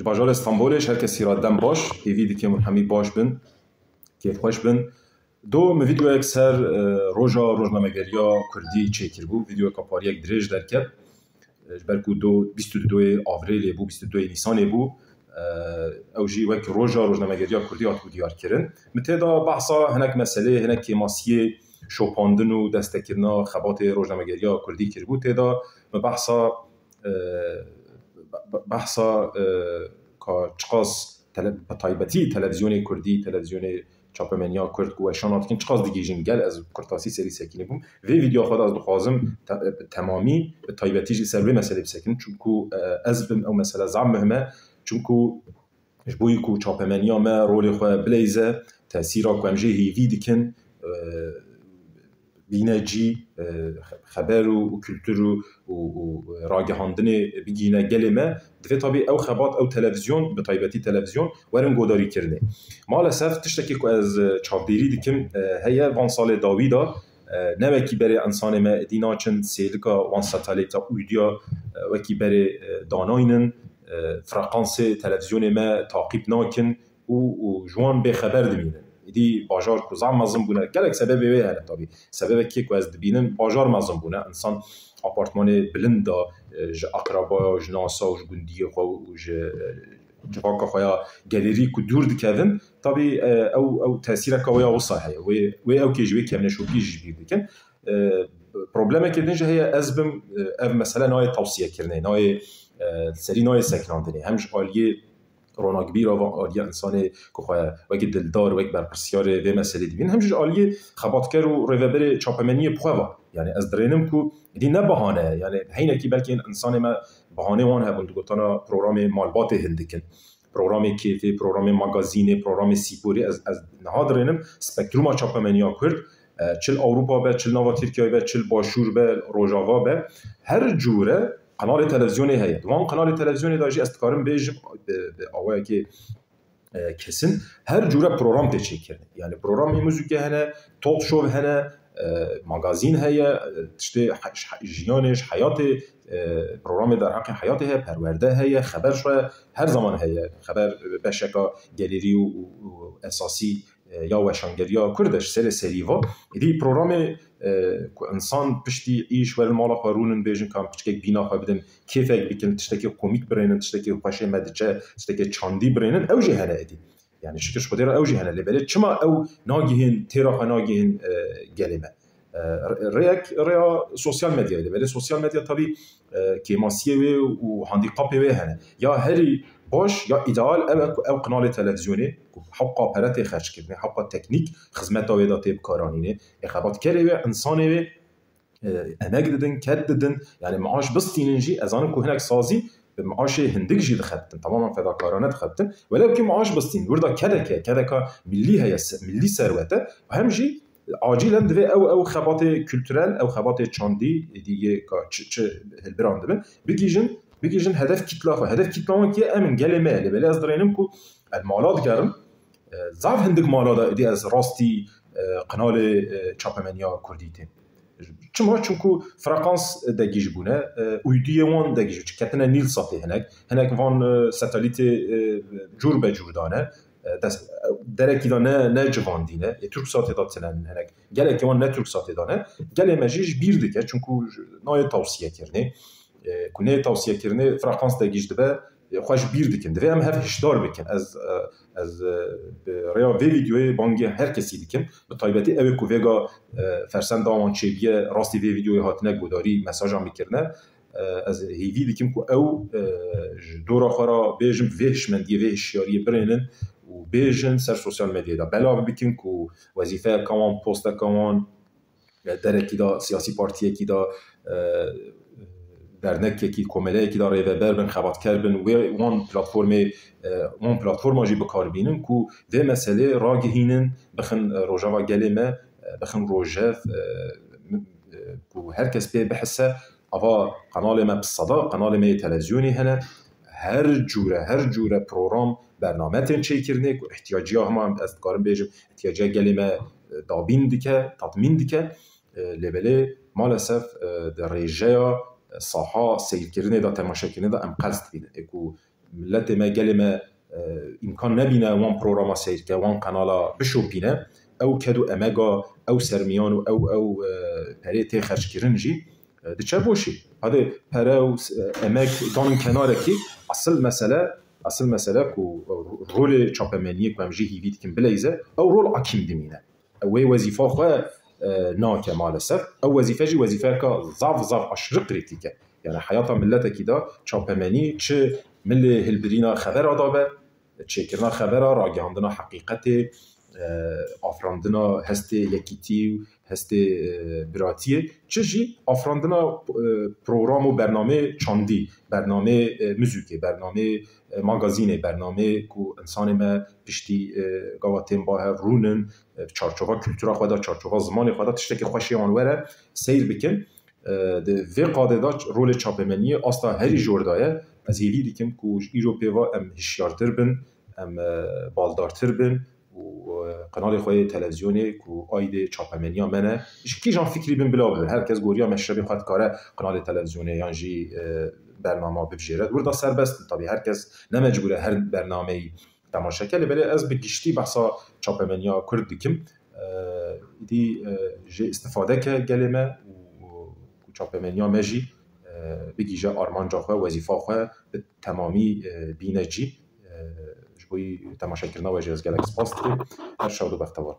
باجار استانبولش هر کسی را دم باش هیوید که همه باش بن کیف خوش بن دو م ویدیو اکثر روزنامه‌گریا کردی چیکر بو ویدیو کاپاری یک درج درکب برکو دو 22 آوریل بو 22 نیسان بو او جی وک روزنامه‌گریا کردی ات دیار کردن متدا بحثا هناك مسئله هناك ماسیه شوپاندن و دستکرنا خبات روزنامه‌گریا کردی کرد بو تدا بحثا که چقاس تایبتی تلویزیون کردی تلویزیون چاپمنیا کرد و شانات کن چقاس دیگه جنگل از کرتاسی سری سکینه بوم ویدیو خود از دخوازم تمامی تایبتی جی سر به مسئله بسکن چونکو از بم او مسئله زعم مهمه چونکو جبوی کو چاپمنیا ما رول خو بلیزه تاثیرا کو امجه هیوی دکن بینجی خبر و کلتور و راگهاندن بگینه گلمه دفعه طبی او خبات او تلویزیون به طایبتی تلویزیون ورن گوداری کرده مالسف تشتکی که از چاپدیری دیکم هیا وان سال داویدا نوکی بره انسان ما دیناچن سیلکا وان ساتالیتا اویدیا وکی بره داناینن فرقانس تلویزیون ما تعقیب ناکن و جوان به خبر دمینن دی باجار کو زعم مازم بونه گلک سبب وی هله طبی سبب کی کو از دبینن باجار مازم بونه انسان آپارتمان بلندا ج اقربا جناسا و گندی خو و ج جواکا خویا گالری کو دور دکن طبی او تاثیر کویا وصحه و او کی جوی کمن شو کی جبیر دکن پروبلم که دنج هي ازبم مثلا نوع توصیه کردن نوع سری نوع سکراندنی همش عالیه روناق بیرا و عالیه انسان که خواه وکی دلدار وکی برپرسیار و مسئله دیبین همچنین عالیه خباتکر و رویبر چاپمنی بخواه یعنی از درینم که دی نه بهانه یعنی هینه که بلکه انسان ما بهانه وان هبوند گوتانا پروگرام مالبات هندکن پروگرام کیفی پروگرام ماگازینی پروگرام سیپوری از نهاد درینم سپکتروم چاپمنیا کرد چل اروپا به چل نوا ترکیه به چل باشور به روجاوا به هر جوره قناه تلویزیونی هست. وان قناه تلویزیونی داشتی استکارم بیشتر آوایی که کسین هر جوره پروگرام تشکیل کرده. یعنی پروگرامی موسیقی هنه، توپ شو هنه، ماگازین هست، تشتی جیانش حیات پروگرام در حق حیات هست، پرورده هست، خبر شو هر زمان هست. خبر بشکا گالری و اساسی یا وشانگریا کردش سریوا ایدی پروگرام انسان پشتی ایش ول مالا خارونن بیشن کام پشتی بینا خابدن کیفک بیکن تشتکی کومیک برینن تشتکی پاشه مدچه تشتکی چاندی برینن اوجه هنه ایدی یعنی شکش خودی را اوجه هنه لبله چما او ناگهین تیرا ناگهین گلمه ریا سوسیال مدیا لبله سوسیال مدیا طبی کیماسیه و هاندیکاپ و هنه یا هری باش یا ایدئال او قناه تلویزیونی حقا پرت خرج کردن حقا تکنیک خدمت داویدات بکارانینه اخبات کره و انسانه امک دادن کد دادن یعنی معاش بستینجی از آن کوهنک سازی به معاش هندگ جی دخلتن تماما فداکارانه دخلتن ولكن معاش بستین وردا کدکا ملی هست ملی ثروته و همجی عاجلا دوی او خبات کلتورال او خبات چاندی دیگه چه براند بن بگیجن هدف کتلا که امن گله بله از درینم کو المالات گرم ضعف هندک مالا دی از راستی قناه چاپمنیا کردیتین چونکو فرقانس دگیج بونه اویدیه وان دگیج کتنه نیل ساتی هنک وان ساتالیت جور به جور دانه درکی دانه نه جوان دینه ترک ساتی دادن هنک گله که وان نه ترک ساتی دانه گله مجیج بیر دیگه چونکو نای توصیه کرنه کنه توصیه کرنه فرقانس دگیج دبه خوش بیر دیکن دوی هم هشدار بکن از ریا ویدیوی بانگی هر کسی دیکن به طایبتی اوی که ویگا فرسند آمان چیبیه راستی ویدیوی هاتنه گوداری مساج هم میکرنه از هیوی دیکن که او دورا خورا بیجم ویشمندی ویشیاری برینن و بیجن سر سوسیال مدیه دا بلاو بکن که وظیفه کامان پوست کامان درکی دا سیاسی پارتیه کی دا درنک کی کومله کی داره و بربن خبات کردن و وان پلتفرم جی بکار بینن کو ده مسئله راگهینن بخن روجاوا گلمه بخن روجف کو هر کس به بحثه اوا قناه ما بالصدا قناه ما تلویزیونی هنه هر جوره پروگرام برنامه تن چی کرنه کو احتیاجی هم از کارم بیجم احتیاجی گلمه دابین دیکه تطمین دیکه لبله مالسف در ریجه صحا سیر کردن دا تماشا کردن دا ام قصد بینه اکو ملت ما گل ما امکان نبینه وان پروگرام سیر که وان کانالا بشوپینه او کدو امگا او سرمیان او پره تی خرج کردن جی دچه باشی هذا پره و امگ دانن کناره کی اصل مسئله کو رول چاپمنی کو امجی هیوید کم بلیزه او رول اکیم دمینه او وظیفه خو ناکه مالسف او وظیفه جی وظیفه که ضعف اشرق ریتیکه يعني حياة ملتا كده چاپمنی چه مل هلبرینا خبر آدابه چه کرنا خبر راگهاندنا حقیقت آفراندنا هست یکیتی هست براتیه چه جی آفراندنا پروگرام و برنامه چاندی برنامه موزیکی برنامه ماگازینه برنامه کو انسان ما پشتی گواتیم با رونن چارچوبا کلتورا خدا چارچوبا زمان خدا تشتکی خوشی آنوره سیر بکن ده وی قادداش رول چاپمنی اصلا هری جوردایه از هیوی دیکم کوش ایروپیوا ام هشیارتر بن ام بالدارتر بن و قنال خوی تلویزیونی کو آید چاپمنیا منه کی جان فکری بن بلا بر هر کس گوریا مشربی خود کاره قنال تلویزیونی یانجی برنامه ببجیرد وردا سربست طبیعی هر کس نمجبوره هر برنامه تماشا کنه ولی از بگشتی بحثا چاپمنیا کرد دیکم دی جه استفاده که گلمه چاپمنیا مجی بگیجه آرمان جاخواه وظیفه خواه به تمامی بینه جی جبوی تماشا کرنا و جهاز گلک سپاس هر شاد و بختوار